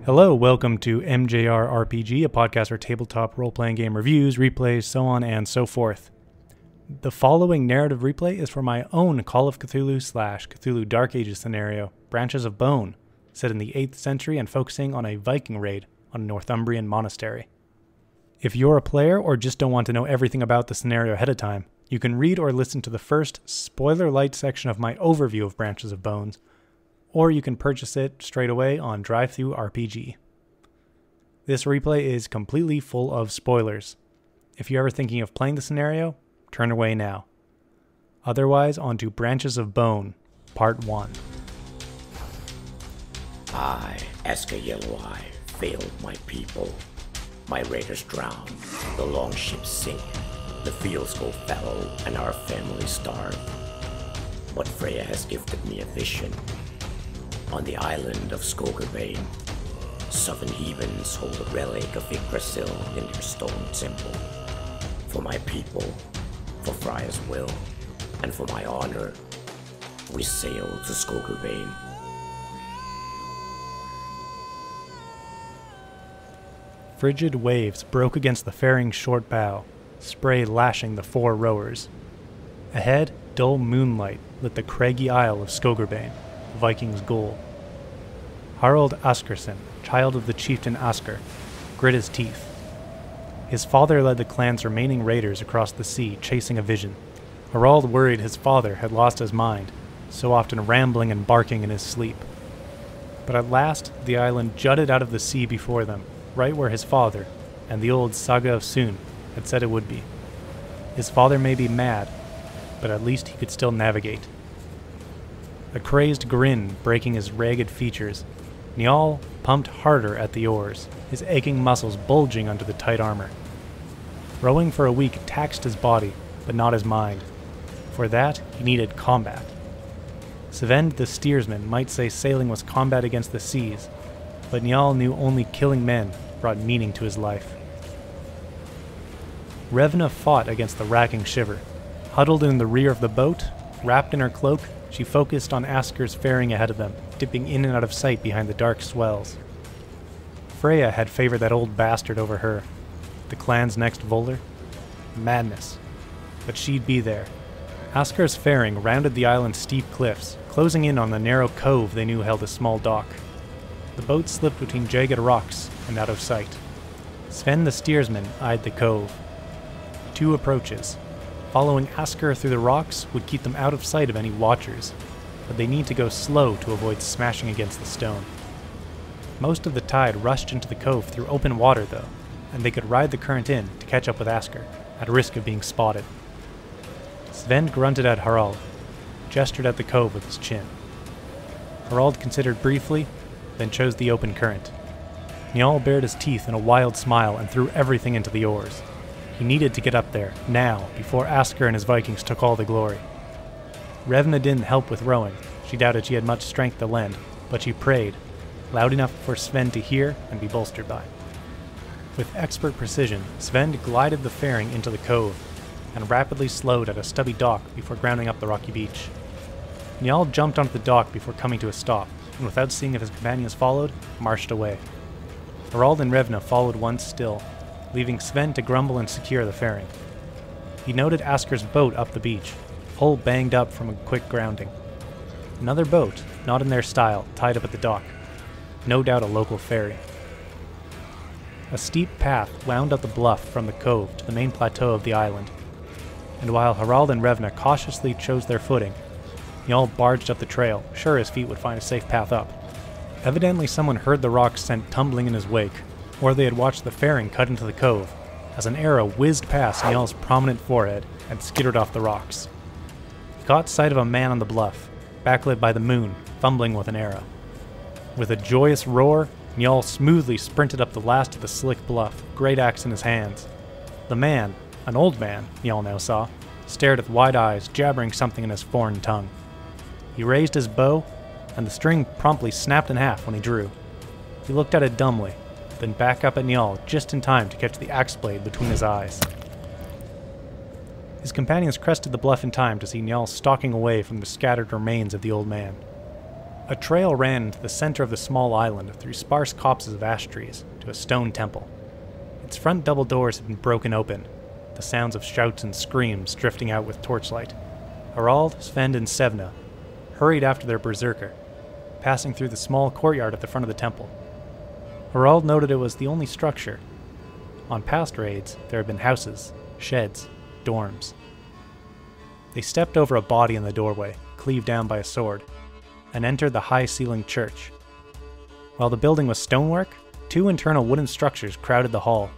Hello, welcome to MJR RPG, a podcast for tabletop role-playing game reviews, replays, so on and so forth. The following narrative replay is for my own Call of Cthulhu / Cthulhu Dark Ages scenario, Branches of Bone, set in the 8th century and focusing on a Viking raid on a Northumbrian monastery. If you're a player or just don't want to know everything about the scenario ahead of time, you can read or listen to the first spoiler-light section of my overview of Branches of Bones, or you can purchase it straight away on DriveThruRPG. This replay is completely full of spoilers. If you're ever thinking of playing the scenario, turn away now. Otherwise, on to Branches of Bone, Part 1. I, Asker Yelloweye, failed my people. My raiders drown, the longships sink, the fields go fallow, and our family starve. But Freya has gifted me a vision. On the island of Skogerbane, 7 heathens hold a relic of Yggdrasil in their stone temple. For my people, for Freya's will, and for my honor, we sail to Skogerbane. Frigid waves broke against the ferry's short bow, spray lashing the 4 rowers. Ahead, dull moonlight lit the craggy isle of Skogerbane, the Vikings' goal. Harald Askerson, child of the chieftain Asker, grit his teeth. His father led the clan's remaining raiders across the sea, chasing a vision. Harald worried his father had lost his mind, so often rambling and barking in his sleep. But at last, the island jutted out of the sea before them, right where his father, and the old Saga of Sune, had said it would be. His father may be mad, but at least he could still navigate. A crazed grin breaking his ragged features, Njal pumped harder at the oars, his aching muscles bulging under the tight armor. Rowing for a week taxed his body, but not his mind. For that, he needed combat. Svend the steersman might say sailing was combat against the seas, but Njal knew only killing men brought meaning to his life. Revna fought against the racking shiver. Huddled in the rear of the boat, wrapped in her cloak, she focused on Asker's ferrying ahead of them, dipping in and out of sight behind the dark swells. Freya had favored that old bastard over her. The clan's next Voller? Madness. But she'd be there. Asker's ferrying rounded the island's steep cliffs, closing in on the narrow cove they knew held a small dock. The boat slipped between jagged rocks and out of sight. Sven the steersman eyed the cove. 2 approaches. Following Asker through the rocks would keep them out of sight of any watchers, but they need to go slow to avoid smashing against the stone. Most of the tide rushed into the cove through open water, though, and they could ride the current in to catch up with Asker, at risk of being spotted. Sven grunted at Harald, gestured at the cove with his chin. Harald considered briefly, then chose the open current. Njal bared his teeth in a wild smile and threw everything into the oars. He needed to get up there, now, before Asker and his Vikings took all the glory. Revna didn't help with rowing. She doubted she had much strength to lend, but she prayed, loud enough for Sven to hear and be bolstered by. With expert precision, Sven glided the ferrying into the cove, and rapidly slowed at a stubby dock before grounding up the rocky beach. Njal jumped onto the dock before coming to a stop, and without seeing if his companions followed, marched away. Harald and Revna followed once still, leaving Sven to grumble and secure the ferrying. He noted Asker's boat up the beach, hull banged up from a quick grounding. Another boat, not in their style, tied up at the dock. No doubt a local ferry. A steep path wound up the bluff from the cove to the main plateau of the island, and while Harald and Revna cautiously chose their footing, Njal barged up the trail, sure his feet would find a safe path up. Evidently someone heard the rocks sent tumbling in his wake, or they had watched the ferrying cut into the cove, as an arrow whizzed past Njal's prominent forehead and skittered off the rocks. He caught sight of a man on the bluff, backlit by the moon, fumbling with an arrow. With a joyous roar, Njal smoothly sprinted up the last of the slick bluff, great axe in his hands. The man, an old man, Njal now saw, stared with wide eyes, jabbering something in his foreign tongue. He raised his bow, and the string promptly snapped in half when he drew. He looked at it dumbly, then back up at Njal just in time to catch the axe blade between his eyes. His companions crested the bluff in time to see Njal stalking away from the scattered remains of the old man. A trail ran into the center of the small island through sparse copses of ash trees to a stone temple. Its front double doors had been broken open, the sounds of shouts and screams drifting out with torchlight. Harald, Sven, and Sevna hurried after their berserker, passing through the small courtyard at the front of the temple. Harald noted it was the only structure. On past raids, there had been houses, sheds, dorms. They stepped over a body in the doorway, cleaved down by a sword, and entered the high-ceilinged church. While the building was stonework, 2 internal wooden structures crowded the hall,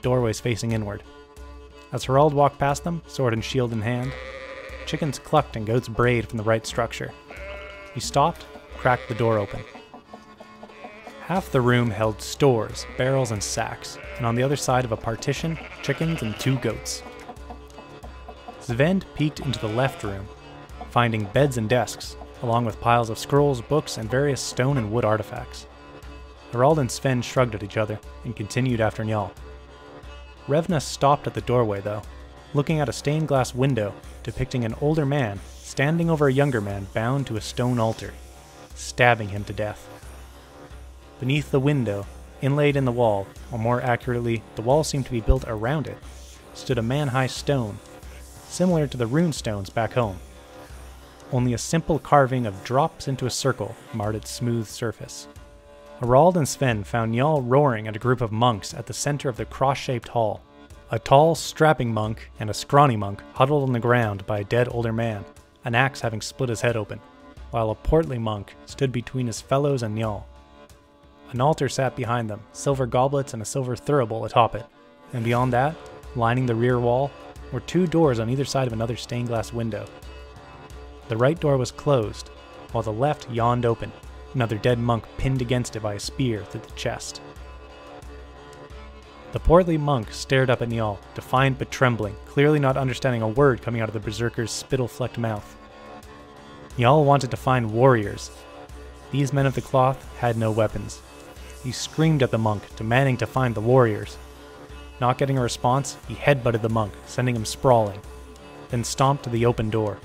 doorways facing inward. As Harald walked past them, sword and shield in hand, chickens clucked and goats brayed from the right structure. He stopped, cracked the door open. Half the room held stores, barrels, and sacks, and on the other side of a partition, chickens and 2 goats. Sven peeked into the left room, finding beds and desks, along with piles of scrolls, books, and various stone and wood artifacts. Harald and Sven shrugged at each other and continued after Njal. Revna stopped at the doorway, though, looking at a stained glass window depicting an older man standing over a younger man bound to a stone altar, stabbing him to death. Beneath the window, inlaid in the wall, or more accurately, the wall seemed to be built around it, stood a man-high stone, similar to the rune stones back home. Only a simple carving of drops into a circle marred its smooth surface. Harald and Sven found Njal roaring at a group of monks at the center of the cross-shaped hall. A tall, strapping monk and a scrawny monk huddled on the ground by a dead older man, an axe having split his head open, while a portly monk stood between his fellows and Njal. An altar sat behind them, silver goblets and a silver thurible atop it, and beyond that, lining the rear wall, were 2 doors on either side of another stained glass window. The right door was closed, while the left yawned open, another dead monk pinned against it by a spear through the chest. The portly monk stared up at Njal, defiant but trembling, clearly not understanding a word coming out of the berserker's spittle-flecked mouth. Njal wanted to find warriors. These men of the cloth had no weapons. He screamed at the monk, demanding to find the warriors. Not getting a response, he headbutted the monk, sending him sprawling, then stomped to the open door.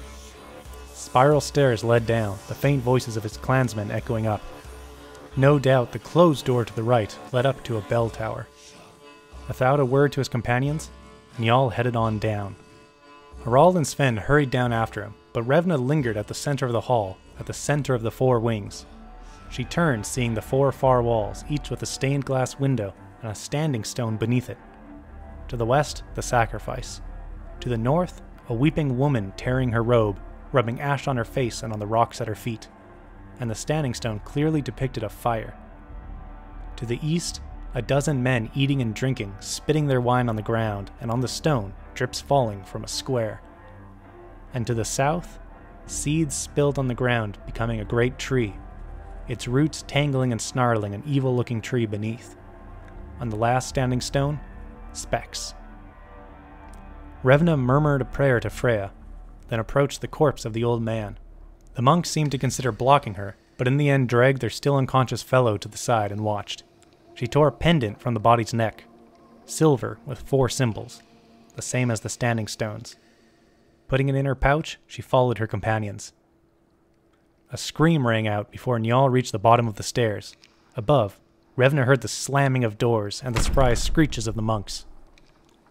Spiral stairs led down, the faint voices of his clansmen echoing up. No doubt the closed door to the right led up to a bell tower. Without a word to his companions, Njal headed on down. Harald and Sven hurried down after him, but Revna lingered at the center of the hall, at the center of the 4 wings. She turned, seeing the 4 far walls, each with a stained glass window and a standing stone beneath it. To the west, the sacrifice. To the north, a weeping woman tearing her robe, rubbing ash on her face and on the rocks at her feet, and the standing stone clearly depicted a fire. To the east, a dozen men eating and drinking, spitting their wine on the ground, and on the stone, drips falling from a square. And to the south, seeds spilled on the ground, becoming a great tree, its roots tangling and snarling an evil-looking tree beneath. On the last standing stone, specks. Revna murmured a prayer to Freya, then approached the corpse of the old man. The monks seemed to consider blocking her, but in the end dragged their still unconscious fellow to the side and watched. She tore a pendant from the body's neck, silver with 4 symbols, the same as the standing stones. Putting it in her pouch, she followed her companions. A scream rang out before Njal reached the bottom of the stairs. Above, Revna heard the slamming of doors and the surprised screeches of the monks.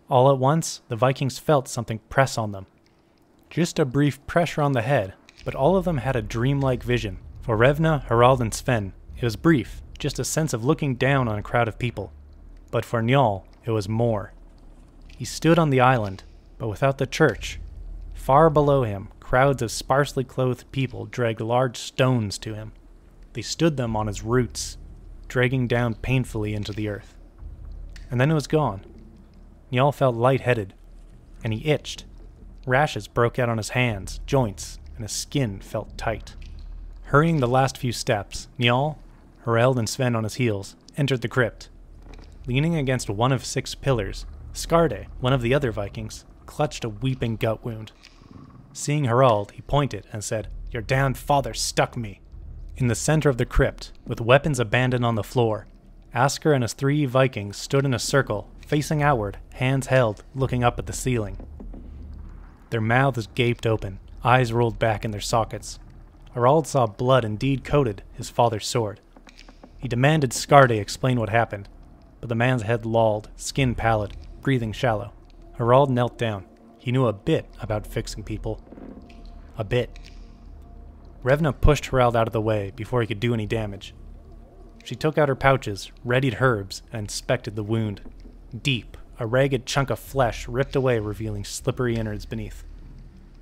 All at once, the Vikings felt something press on them. Just a brief pressure on the head, but all of them had a dreamlike vision. For Revna, Harald, and Sven, it was brief, just a sense of looking down on a crowd of people. But for Njal, it was more. He stood on the island, but without the church. Far below him, crowds of sparsely clothed people dragged large stones to him. They stood them on his roots, dragging down painfully into the earth. And then it was gone. Njal felt lightheaded, and he itched. Rashes broke out on his hands, joints, and his skin felt tight. Hurrying the last few steps, Njal, Harald and Sven on his heels, entered the crypt. Leaning against one of 6 pillars, Skarde, one of the other Vikings, clutched a weeping gut wound. Seeing Harald, he pointed and said, "Your damned father stuck me." In the center of the crypt, with weapons abandoned on the floor, Asker and his 3 Vikings stood in a circle, facing outward, hands held, looking up at the ceiling. Their mouths gaped open, eyes rolled back in their sockets. Harald saw blood indeed coated his father's sword. He demanded Skarde explain what happened, but the man's head lolled, skin pallid, breathing shallow. Harald knelt down. He knew a bit about fixing people. A bit. Revna pushed Harald out of the way before he could do any damage. She took out her pouches, readied herbs, and inspected the wound. Deep, a ragged chunk of flesh ripped away, revealing slippery innards beneath.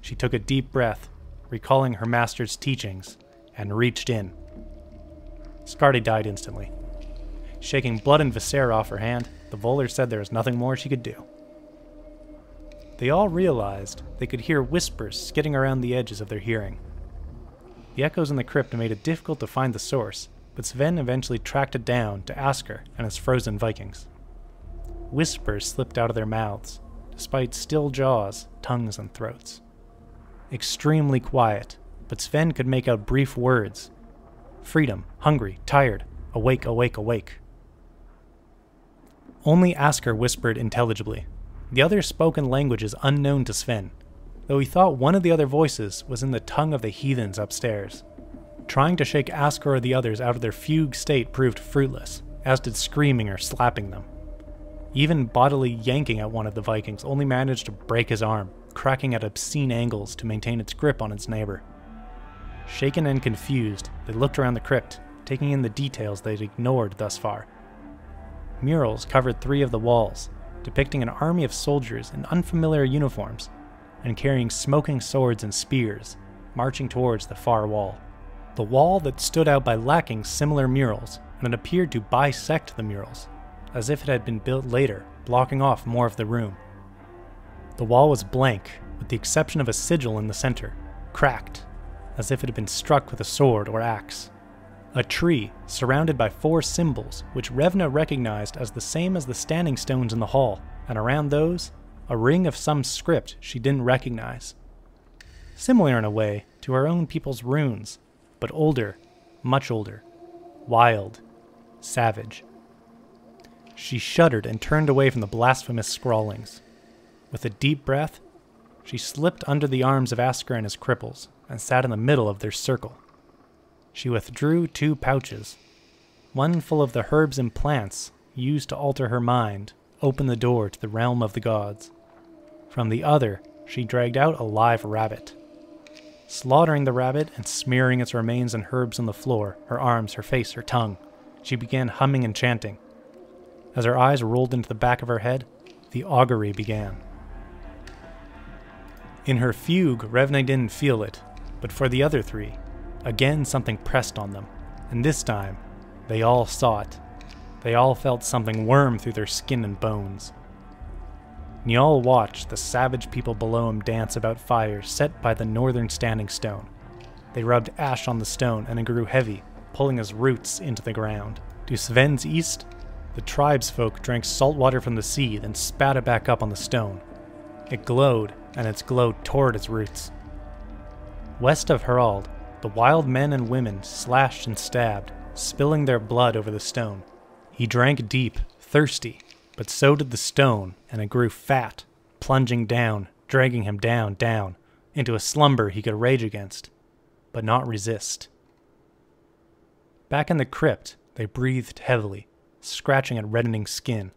She took a deep breath, recalling her master's teachings, and reached in. Skarde died instantly. Shaking blood and viscera off her hand, the Volar said there was nothing more she could do. They all realized they could hear whispers skidding around the edges of their hearing. The echoes in the crypt made it difficult to find the source, but Sven eventually tracked it down to Asker and his frozen Vikings. Whispers slipped out of their mouths, despite still jaws, tongues, and throats. Extremely quiet, but Sven could make out brief words. Freedom, hungry, tired, awake, awake, awake. Only Asker whispered intelligibly. The others spoke in languages unknown to Sven, though he thought one of the other voices was in the tongue of the heathens upstairs. Trying to shake Asker or the others out of their fugue state proved fruitless, as did screaming or slapping them. Even bodily yanking at one of the Vikings only managed to break his arm, cracking at obscene angles to maintain its grip on its neighbor. Shaken and confused, they looked around the crypt, taking in the details they'd ignored thus far. Murals covered 3 of the walls, depicting an army of soldiers in unfamiliar uniforms, and carrying smoking swords and spears, marching towards the far wall. The wall that stood out by lacking similar murals, and it appeared to bisect the murals, as if it had been built later, blocking off more of the room. The wall was blank, with the exception of a sigil in the center, cracked, as if it had been struck with a sword or axe. A tree, surrounded by 4 symbols, which Revna recognized as the same as the standing stones in the hall, and around those, a ring of some script she didn't recognize. Similar in a way to her own people's runes, but older, much older, wild, savage. She shuddered and turned away from the blasphemous scrawlings. With a deep breath, she slipped under the arms of Asker and his cripples, and sat in the middle of their circle. She withdrew 2 pouches, one full of the herbs and plants used to alter her mind, opened the door to the realm of the gods. From the other, she dragged out a live rabbit. Slaughtering the rabbit and smearing its remains and herbs on the floor, her arms, her face, her tongue, she began humming and chanting. As her eyes rolled into the back of her head, the augury began. In her fugue, Revna didn't feel it, but for the other 3, again something pressed on them, and this time, they all saw it. They all felt something worm through their skin and bones. Njal watched the savage people below him dance about fires set by the northern standing stone. They rubbed ash on the stone and it grew heavy, pulling his roots into the ground. To Sven's east, the tribesfolk drank salt water from the sea, then spat it back up on the stone. It glowed, and its glow tore at its roots. West of Harald, the wild men and women slashed and stabbed, spilling their blood over the stone. He drank deep, thirsty, but so did the stone, and it grew fat, plunging down, dragging him down, down, into a slumber he could rage against, but not resist. Back in the crypt, they breathed heavily, scratching at reddening skin.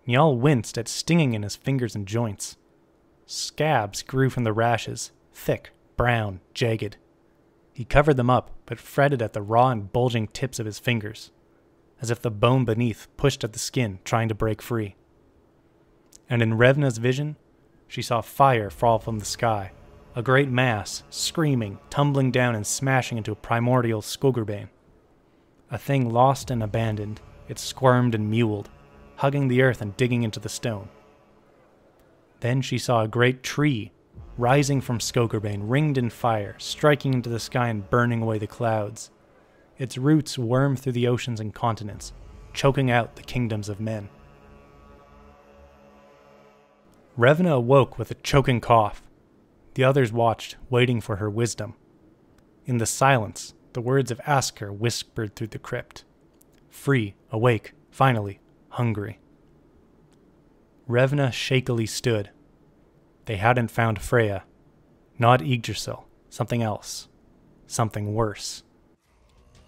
Njal winced at stinging in his fingers and joints. Scabs grew from the rashes, thick, brown, jagged. He covered them up, but fretted at the raw and bulging tips of his fingers, as if the bone beneath pushed at the skin, trying to break free. And in Revna's vision, she saw fire fall from the sky, a great mass, screaming, tumbling down and smashing into a primordial Skogerbane. A thing lost and abandoned, it squirmed and mewled, hugging the earth and digging into the stone. Then she saw a great tree, rising from Skogerbane, ringed in fire, striking into the sky and burning away the clouds. Its roots wormed through the oceans and continents, choking out the kingdoms of men. Revna awoke with a choking cough. The others watched, waiting for her wisdom. In the silence, the words of Asker whispered through the crypt. Free, awake, finally, hungry. Revna shakily stood. They hadn't found Freya. Not Yggdrasil, something else. something worse.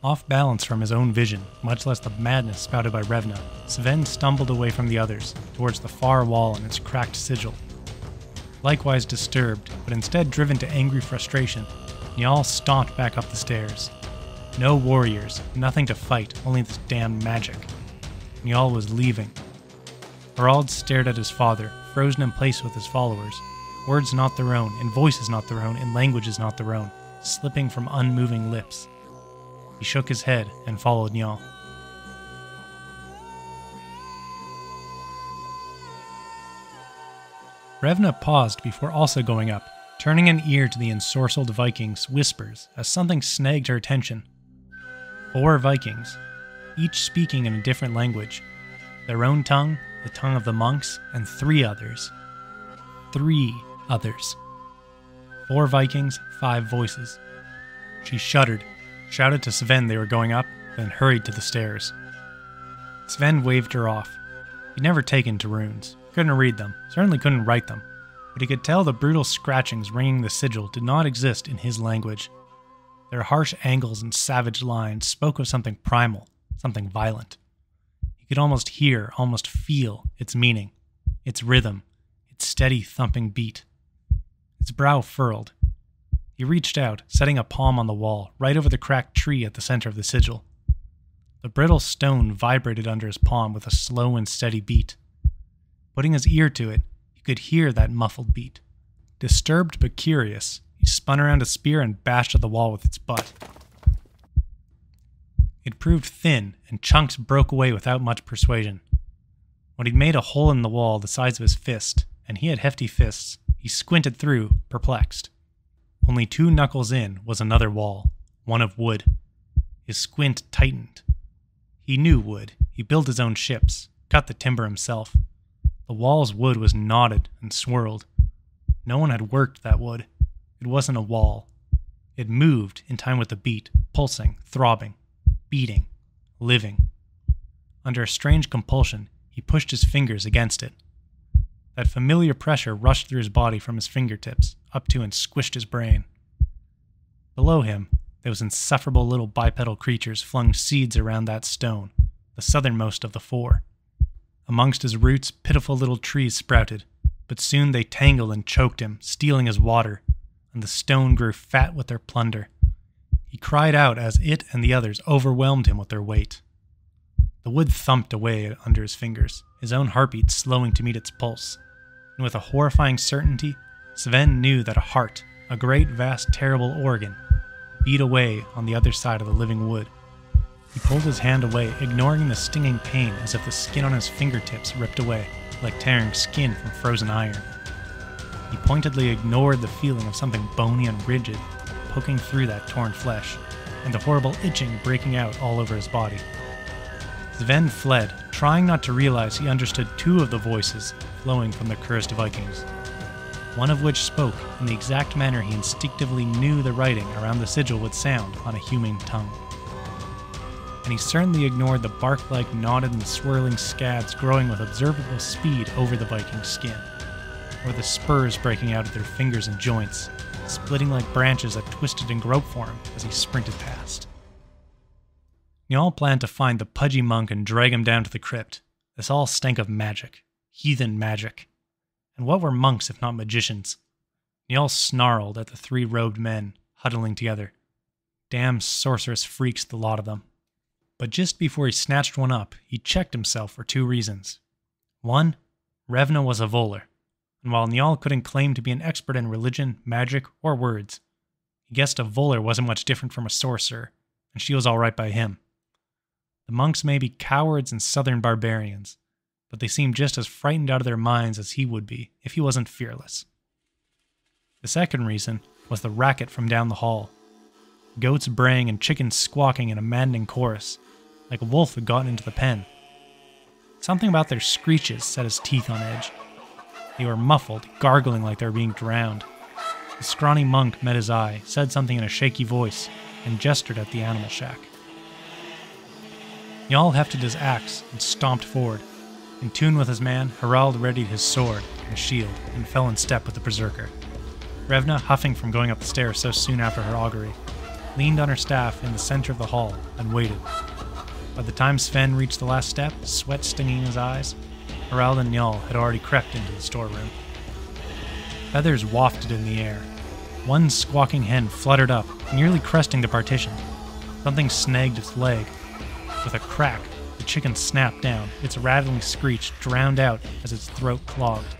Off balance from his own vision, much less the madness spouted by Revna, Sven stumbled away from the others, towards the far wall and its cracked sigil. Likewise disturbed, but instead driven to angry frustration, Njal stomped back up the stairs. No warriors, nothing to fight, only this damned magic. Njal was leaving. Harald stared at his father, frozen in place with his followers, words not their own, in voices not their own, in languages not their own, slipping from unmoving lips. He shook his head and followed Njal. Revna paused before also going up, turning an ear to the ensorcelled Vikings' whispers as something snagged her attention. 4 Vikings, each speaking in a different language, their own tongue, the tongue of the monks, and 3 others. 3 others. 4 Vikings, 5 voices. She shuddered, shouted to Sven they were going up, then hurried to the stairs. Sven waved her off. He'd never taken to runes, couldn't read them, certainly couldn't write them, but he could tell the brutal scratchings ringing the sigil did not exist in his language. Their harsh angles and savage lines spoke of something primal, something violent. He could almost hear, almost feel its meaning, its rhythm, its steady thumping beat. His brow furrowed. He reached out, setting a palm on the wall, right over the cracked tree at the center of the sigil. The brittle stone vibrated under his palm with a slow and steady beat. Putting his ear to it, he could hear that muffled beat. Disturbed but curious, he spun around a spear and bashed at the wall with its butt. It proved thin, and chunks broke away without much persuasion. When he'd made a hole in the wall the size of his fist, and he had hefty fists, he squinted through, perplexed. Only 2 knuckles in was another wall, one of wood. His squint tightened. He knew wood. He built his own ships, cut the timber himself. The wall's wood was knotted and swirled. No one had worked that wood. It wasn't a wall. It moved in time with the beat, pulsing, throbbing, beating, living. Under a strange compulsion, he pushed his fingers against it. That familiar pressure rushed through his body from his fingertips, up to and squished his brain. Below him, those insufferable little bipedal creatures flung seeds around that stone, the southernmost of the 4. Amongst his roots, pitiful little trees sprouted, but soon they tangled and choked him, stealing his water, and the stone grew fat with their plunder. He cried out as it and the others overwhelmed him with their weight. The wood thumped away under his fingers, his own heartbeat slowing to meet its pulse, and with a horrifying certainty, Sven knew that a heart, a great, vast, terrible organ, beat away on the other side of the living wood. He pulled his hand away, ignoring the stinging pain as if the skin on his fingertips ripped away, like tearing skin from frozen iron. He pointedly ignored the feeling of something bony and rigid poking through that torn flesh, and the horrible itching breaking out all over his body. Sven fled, trying not to realize he understood 2 of the voices flowing from the cursed Vikings, one of which spoke in the exact manner he instinctively knew the writing around the sigil would sound on a human tongue. And he certainly ignored the bark-like knotted and swirling scabs growing with observable speed over the Viking's skin, or the spurs breaking out of their fingers and joints, splitting like branches that twisted and groped for him as he sprinted past. Njal planned to find the pudgy monk and drag him down to the crypt. This all stank of magic, heathen magic. And what were monks if not magicians? Njal snarled at the 3 robed men, huddling together. Damn sorcerous freaks, the lot of them. But just before he snatched one up, he checked himself for 2 reasons. 1, Revna was a Voller, and while Njal couldn't claim to be an expert in religion, magic, or words, he guessed a Voller wasn't much different from a sorcerer, and she was alright by him. The monks may be cowards and southern barbarians, but they seemed just as frightened out of their minds as he would be if he wasn't fearless. The second reason was the racket from down the hall. Goats braying and chickens squawking in a maddening chorus, like a wolf had gotten into the pen. Something about their screeches set his teeth on edge. They were muffled, gargling like they were being drowned. The scrawny monk met his eye, said something in a shaky voice, and gestured at the animal shack. Njal hefted his axe and stomped forward. In tune with his man, Harald readied his sword and shield and fell in step with the berserker. Revna huffing from going up the stairs so soon after her augury. leaned on her staff in the center of the hall, and waited. By the time Sven reached the last step, sweat stinging his eyes, Harald and Njal had already crept into the storeroom. Feathers wafted in the air. One squawking hen fluttered up, nearly cresting the partition. Something snagged its leg. With a crack, the chicken snapped down, its rattling screech drowned out as its throat clogged.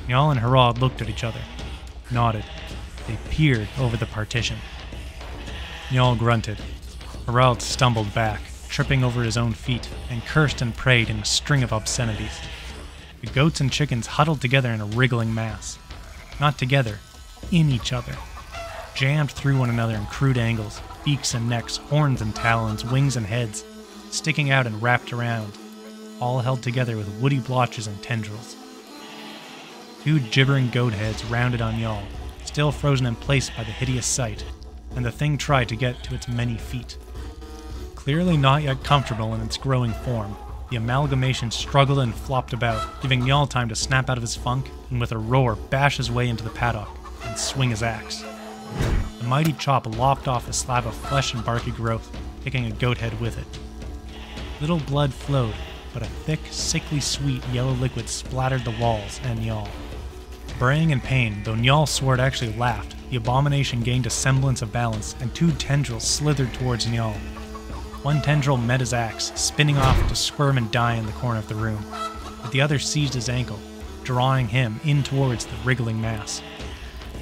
Njal and Harald looked at each other, nodded. They peered over the partition. Njal grunted. Harald stumbled back, tripping over his own feet, and cursed and prayed in a string of obscenities. The goats and chickens huddled together in a wriggling mass. Not together, in each other. Jammed through one another in crude angles, beaks and necks, horns and talons, wings and heads, sticking out and wrapped around, all held together with woody blotches and tendrils. 2 gibbering goat heads rounded on Njal, still frozen in place by the hideous sight, and the thing tried to get to its many feet. Clearly not yet comfortable in its growing form, the amalgamation struggled and flopped about, giving Njal time to snap out of his funk and with a roar bash his way into the paddock and swing his axe. The mighty chop lopped off a slab of flesh and barky growth, taking a goat head with it. Little blood flowed, but a thick, sickly sweet yellow liquid splattered the walls and Njal. Braying in pain, though Njal swore it actually laughed, the abomination gained a semblance of balance, and 2 tendrils slithered towards Njal. One tendril met his axe, spinning off to squirm and die in the corner of the room, but the other seized his ankle, drawing him in towards the wriggling mass.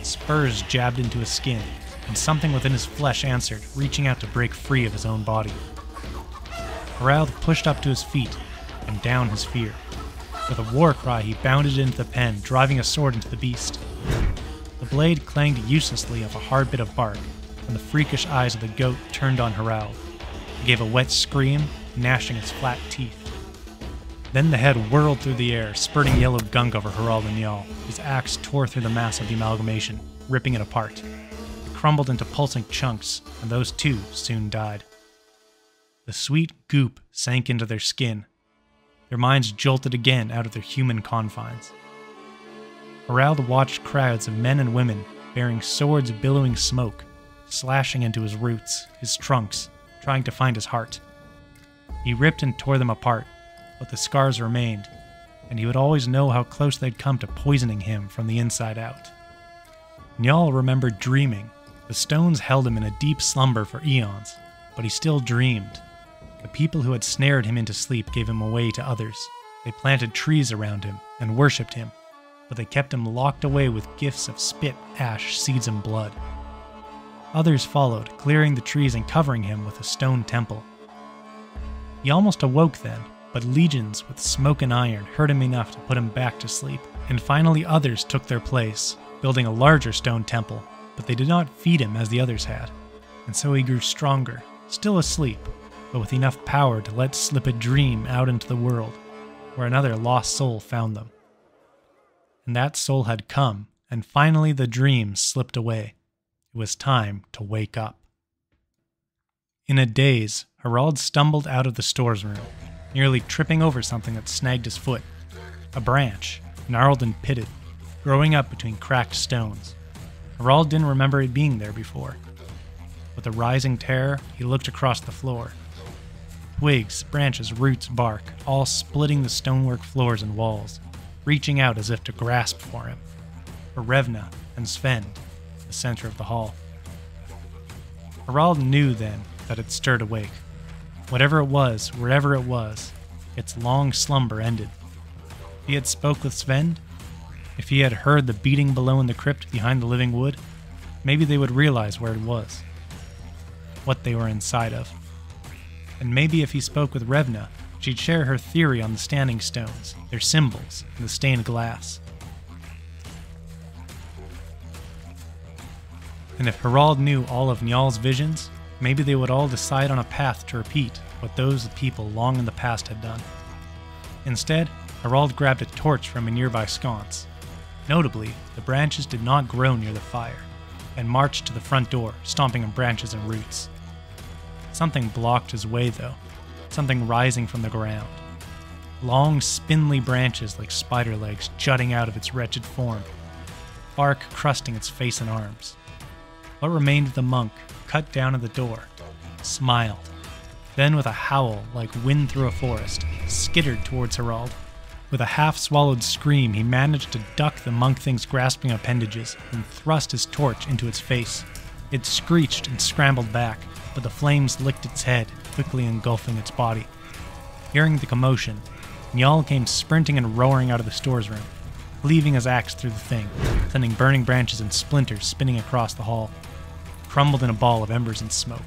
Spurs jabbed into his skin, and something within his flesh answered, reaching out to break free of his own body. Harald pushed up to his feet, and down his fear. With a war cry, he bounded into the pen, driving a sword into the beast. The blade clanged uselessly off a hard bit of bark, and the freakish eyes of the goat turned on Harald. He gave a wet scream, gnashing its flat teeth. Then the head whirled through the air, spurting yellow gunk over Harald and Njal. His axe tore through the mass of the amalgamation, ripping it apart. It crumbled into pulsing chunks, and those too soon died. The sweet goop sank into their skin. Their minds jolted again out of their human confines. Harald watched crowds of men and women bearing swords billowing smoke, slashing into his roots, his trunks, trying to find his heart. He ripped and tore them apart, but the scars remained, and he would always know how close they'd come to poisoning him from the inside out. Njal remembered dreaming. The stones held him in a deep slumber for eons, but he still dreamed. The people who had snared him into sleep gave him away to others. They planted trees around him and worshipped him, but they kept him locked away with gifts of spit, ash, seeds, and blood. Others followed, clearing the trees and covering him with a stone temple. He almost awoke then, but legions with smoke and iron hurt him enough to put him back to sleep, and finally others took their place, building a larger stone temple, but they did not feed him as the others had, and so he grew stronger, still asleep, but with enough power to let slip a dream out into the world, where another lost soul found them. And that soul had come, and finally the dream slipped away. It was time to wake up. In a daze, Harald stumbled out of the store's room, nearly tripping over something that snagged his foot. A branch, gnarled and pitted, growing up between cracked stones. Harald didn't remember it being there before. With a rising terror, he looked across the floor. Twigs, branches, roots, bark, all splitting the stonework floors and walls, reaching out as if to grasp for him. For Revna and Sven, the center of the hall. Harald knew then that it stirred awake. Whatever it was, wherever it was, its long slumber ended. If he had spoke with Sven, if he had heard the beating below in the crypt behind the living wood, maybe they would realize where it was, what they were inside of. And maybe if he spoke with Revna, she'd share her theory on the standing stones, their symbols, and the stained glass. And if Harald knew all of Njal's visions, maybe they would all decide on a path to repeat what those people long in the past had done. Instead, Harald grabbed a torch from a nearby sconce. Notably, the branches did not grow near the fire, and marched to the front door, stomping on branches and roots. Something blocked his way, though, something rising from the ground. Long, spindly branches like spider legs jutting out of its wretched form, bark crusting its face and arms. What remained of the monk, cut down at the door, smiled. Then, with a howl like wind through a forest, skittered towards Harald. With a half-swallowed scream, he managed to duck the monk thing's grasping appendages and thrust his torch into its face. It screeched and scrambled back, but the flames licked its head, quickly engulfing its body. Hearing the commotion, Njal came sprinting and roaring out of the store's room, cleaving his axe through the thing, sending burning branches and splinters spinning across the hall. It crumbled in a ball of embers and smoke.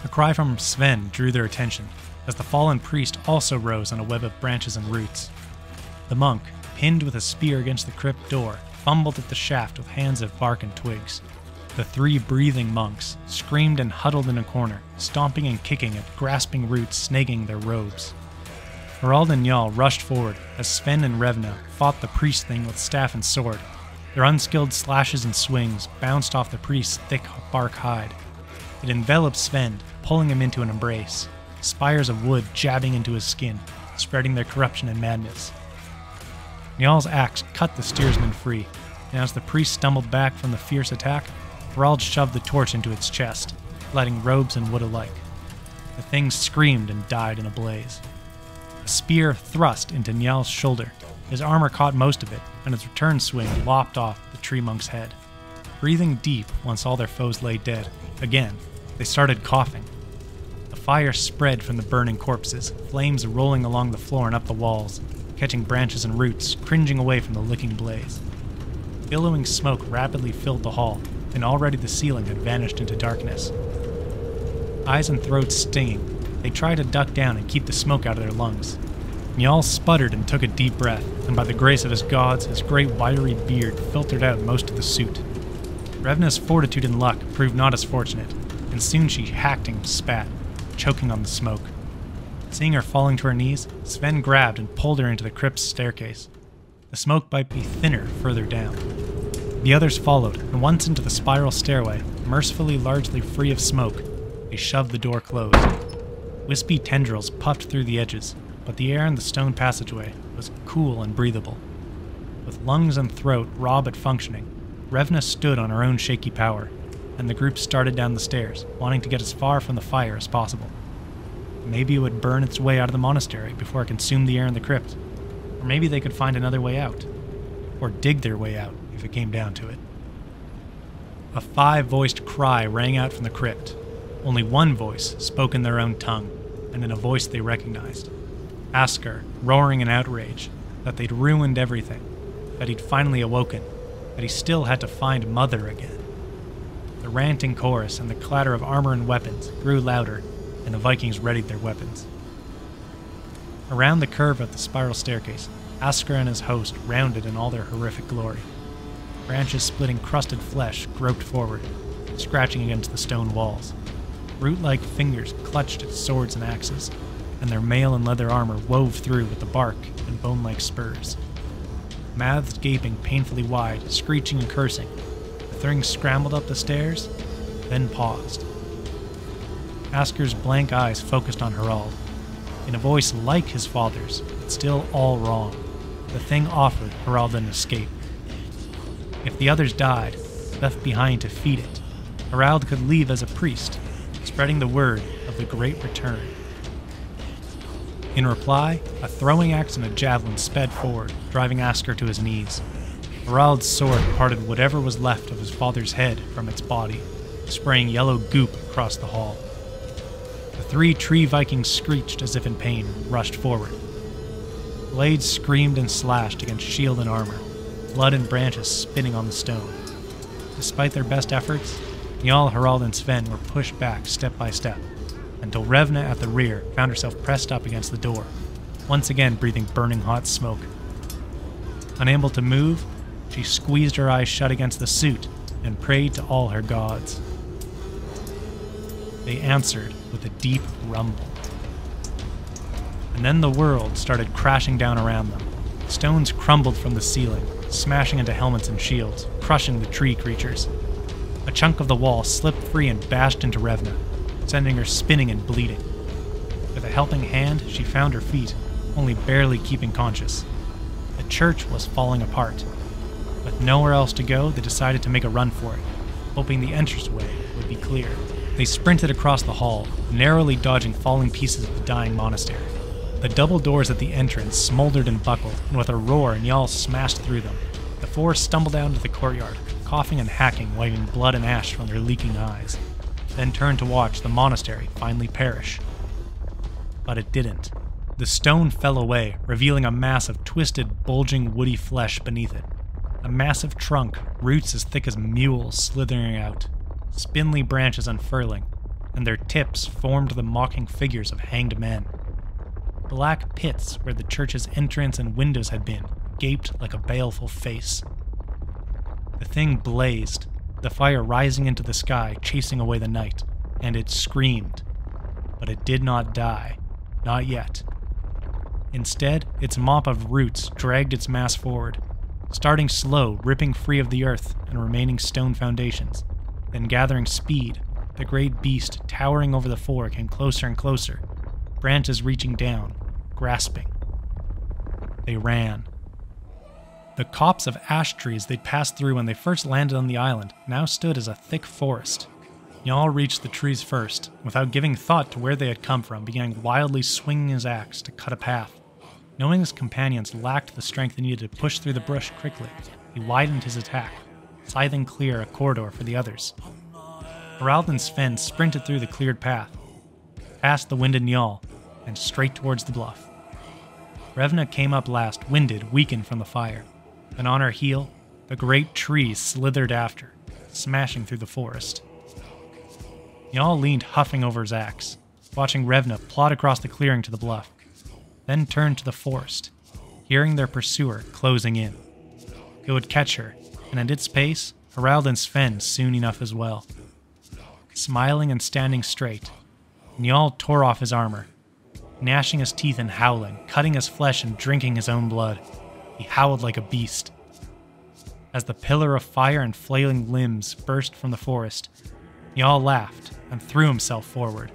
A cry from Sven drew their attention, as the fallen priest also rose on a web of branches and roots. The monk, pinned with a spear against the crypt door, fumbled at the shaft with hands of bark and twigs. The 3 breathing monks screamed and huddled in a corner, stomping and kicking at grasping roots snagging their robes. Harald and Njal rushed forward as Sven and Revna fought the priest thing with staff and sword. Their unskilled slashes and swings bounced off the priest's thick bark hide. It enveloped Sven, pulling him into an embrace, spires of wood jabbing into his skin, spreading their corruption and madness. Njal's axe cut the steersman free, and as the priest stumbled back from the fierce attack, Harald shoved the torch into its chest, lighting robes and wood alike. The thing screamed and died in a blaze. A spear thrust into Njal's shoulder. His armor caught most of it, and its return swing lopped off the tree monk's head. Breathing deep once all their foes lay dead, again, they started coughing. The fire spread from the burning corpses, flames rolling along the floor and up the walls, catching branches and roots, cringing away from the licking blaze. Billowing smoke rapidly filled the hall, and already the ceiling had vanished into darkness. Eyes and throats stinging, they tried to duck down and keep the smoke out of their lungs. Njal sputtered and took a deep breath, and by the grace of his gods, his great wiry beard filtered out most of the suit. Revna's fortitude and luck proved not as fortunate, and soon she hacked and spat, choking on the smoke. Seeing her falling to her knees, Sven grabbed and pulled her into the crypt's staircase. The smoke might be thinner further down. The others followed, and once into the spiral stairway, mercifully largely free of smoke, they shoved the door closed. Wispy tendrils puffed through the edges, but the air in the stone passageway was cool and breathable. With lungs and throat raw but functioning, Revna stood on her own shaky power, and the group started down the stairs, wanting to get as far from the fire as possible. Maybe it would burn its way out of the monastery before it consumed the air in the crypt. Or maybe they could find another way out. Or dig their way out, if it came down to it. A 5-voiced cry rang out from the crypt. Only one voice spoke in their own tongue, and in a voice they recognized. Askar, roaring in outrage, that they'd ruined everything, that he'd finally awoken, that he still had to find Mother again. The ranting chorus and the clatter of armor and weapons grew louder, and the Vikings readied their weapons. Around the curve of the spiral staircase, Askar and his host rounded in all their horrific glory. Branches splitting crusted flesh groped forward, scratching against the stone walls. Root-like fingers clutched at swords and axes, and their mail and leather armor wove through with the bark and bone-like spurs. Mouths gaping painfully wide, screeching and cursing, the thing scrambled up the stairs, then paused. Askar's blank eyes focused on Harald. In a voice like his father's, but still all wrong, the thing offered Harald an escape. If the others died, left behind to feed it, Harald could leave as a priest, spreading the word of the Great Return. In reply, a throwing axe and a javelin sped forward, driving Askar to his knees. Harald's sword parted whatever was left of his father's head from its body, spraying yellow goop across the hall. The 3 tree Vikings screeched as if in pain and rushed forward. Blades screamed and slashed against shield and armor, blood and branches spinning on the stone. Despite their best efforts, Njal, Harald, and Sven were pushed back step by step, until Revna at the rear found herself pressed up against the door, once again breathing burning hot smoke. Unable to move, she squeezed her eyes shut against the suit and prayed to all her gods. They answered with a deep rumble. And then the world started crashing down around them. Stones crumbled from the ceiling, smashing into helmets and shields, crushing the tree creatures. A chunk of the wall slipped free and bashed into Revna, sending her spinning and bleeding. With a helping hand, she found her feet, only barely keeping conscious. The church was falling apart. With nowhere else to go, they decided to make a run for it, hoping the entranceway would be clear. They sprinted across the hall, narrowly dodging falling pieces of the dying monastery. The double doors at the entrance smoldered and buckled, and with a roar, Njal smashed through them. The four stumbled out into the courtyard, coughing and hacking, wiping blood and ash from their leaking eyes, then turned to watch the monastery finally perish. But it didn't. The stone fell away, revealing a mass of twisted, bulging, woody flesh beneath it. A massive trunk, roots as thick as mules slithering out, spindly branches unfurling, and their tips formed the mocking figures of hanged men. Black pits where the church's entrance and windows had been gaped like a baleful face. The thing blazed, the fire rising into the sky, chasing away the night, and it screamed. But it did not die. Not yet. Instead, its mop of roots dragged its mass forward, starting slow, ripping free of the earth and remaining stone foundations. Then gathering speed, the great beast towering over the four came closer and closer, branches reaching down, grasping. They ran. The copse of ash trees they'd passed through when they first landed on the island now stood as a thick forest. Njal reached the trees first, without giving thought to where they had come from, began wildly swinging his axe to cut a path. Knowing his companions lacked the strength needed to push through the brush quickly, he widened his attack, scything clear a corridor for the others. Harald and Sven sprinted through the cleared path, past the winded Njal, and straight towards the bluff. Revna came up last, winded, weakened from the fire. Then on her heel, the great tree slithered after, smashing through the forest. Njal leaned huffing over his axe, watching Revna plod across the clearing to the bluff, then turned to the forest, hearing their pursuer closing in. It would catch her, and at its pace, Harald and Sven soon enough as well. Smiling and standing straight, Njal tore off his armor, gnashing his teeth and howling, cutting his flesh and drinking his own blood. He howled like a beast. As the pillar of fire and flailing limbs burst from the forest, Njal laughed and threw himself forward.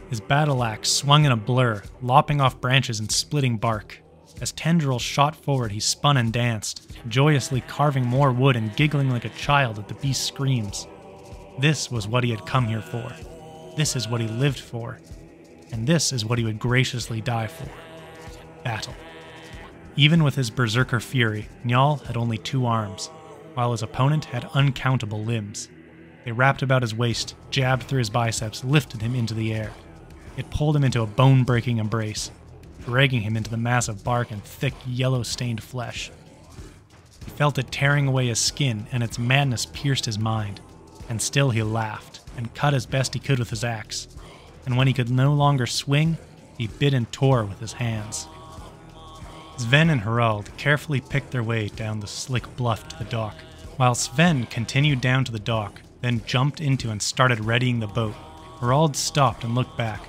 His battle axe swung in a blur, lopping off branches and splitting bark. As tendrils shot forward, he spun and danced, joyously carving more wood and giggling like a child at the beast's screams. This was what he had come here for. This is what he lived for. And this is what he would graciously die for. Battle. Even with his berserker fury, Njal had only 2 arms, while his opponent had uncountable limbs. They wrapped about his waist, jabbed through his biceps, lifted him into the air. It pulled him into a bone-breaking embrace, dragging him into the mass of bark and thick, yellow-stained flesh. He felt it tearing away his skin, and its madness pierced his mind. And still he laughed, and cut as best he could with his axe. And when he could no longer swing, he bit and tore with his hands. Sven and Harald carefully picked their way down the slick bluff to the dock, while Sven continued down to the dock, then jumped into and started readying the boat. Harald stopped and looked back.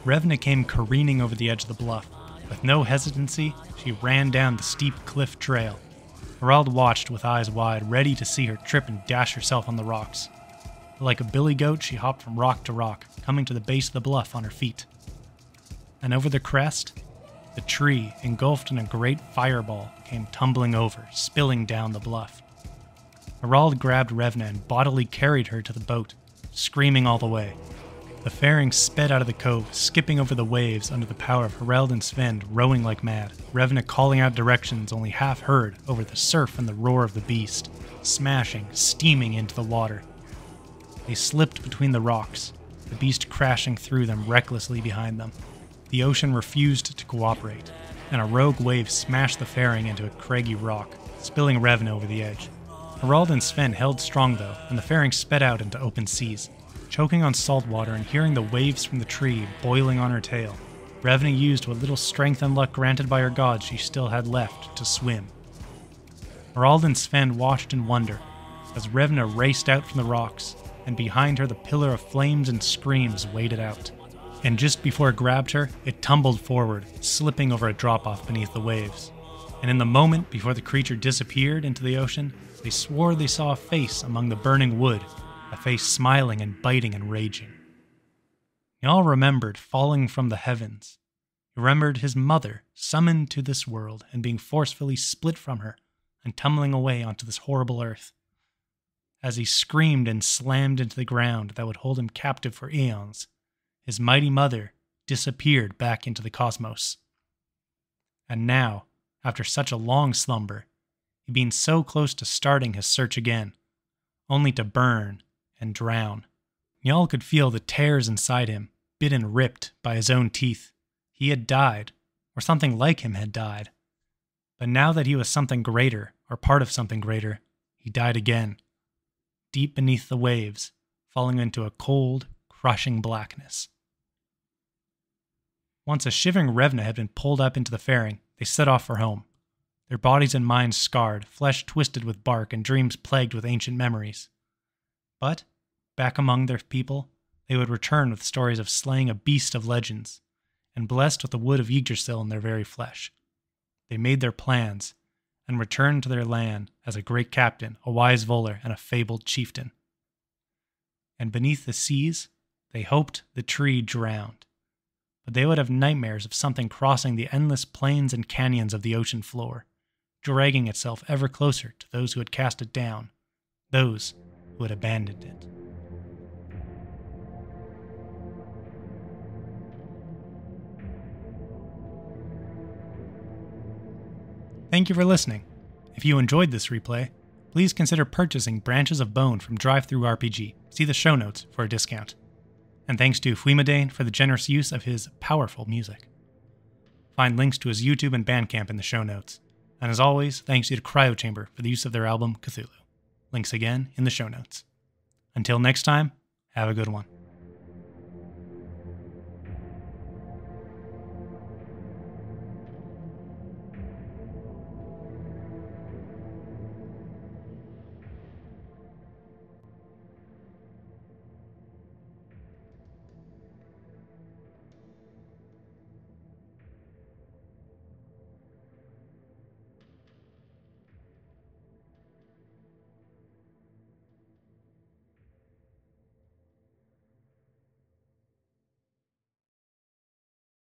Revna came careening over the edge of the bluff. With no hesitancy, she ran down the steep cliff trail. Harald watched with eyes wide, ready to see her trip and dash herself on the rocks. Like a billy goat, she hopped from rock to rock, coming to the base of the bluff on her feet. And over the crest, the tree, engulfed in a great fireball, came tumbling over, spilling down the bluff. Harald grabbed Revna and bodily carried her to the boat, screaming all the way. The faring sped out of the cove, skipping over the waves under the power of Harald and Sven rowing like mad, Revna calling out directions only half heard over the surf and the roar of the beast, smashing, steaming into the water. They slipped between the rocks, the beast crashing through them recklessly behind them. The ocean refused to cooperate, and a rogue wave smashed the faring into a craggy rock, spilling Revna over the edge. Harald and Sven held strong though, and the faring sped out into open seas. Choking on salt water and hearing the waves from the tree boiling on her tail, Revna used what little strength and luck granted by her gods she still had left to swim. Harald and Sven watched in wonder as Revna raced out from the rocks, and behind her the pillar of flames and screams waded out. And just before it grabbed her, it tumbled forward, slipping over a drop-off beneath the waves. And in the moment before the creature disappeared into the ocean, they swore they saw a face among the burning wood, a face smiling and biting and raging. Njal remembered falling from the heavens. He remembered his mother, summoned to this world and being forcefully split from her and tumbling away onto this horrible earth. as he screamed and slammed into the ground that would hold him captive for eons, his mighty mother disappeared back into the cosmos. And now, after such a long slumber, he'd been so close to starting his search again, only to burn and drown. Njal could feel the tears inside him, bit and ripped by his own teeth. He had died, or something like him had died. But now that he was something greater, or part of something greater, he died again, deep beneath the waves, falling into a cold, crushing blackness. Once a shivering Revna had been pulled up into the fairing, they set off for home, their bodies and minds scarred, flesh twisted with bark, and dreams plagued with ancient memories. But, back among their people, they would return with stories of slaying a beast of legends, and blessed with the wood of Yggdrasil in their very flesh. They made their plans, and returned to their land as a great captain, a wise volar, and a fabled chieftain. And beneath the seas, they hoped the tree drowned, but they would have nightmares of something crossing the endless plains and canyons of the ocean floor, dragging itself ever closer to those who had cast it down, those who had abandoned it. Thank you for listening. If you enjoyed this replay, please consider purchasing Branches of Bone from DriveThruRPG. See the show notes for a discount. And thanks to Fuimadane for the generous use of his powerful music. Find links to his YouTube and Bandcamp in the show notes. And as always, thanks to CryoChamber for the use of their album Cthulhu. Links again in the show notes. Until next time, have a good one.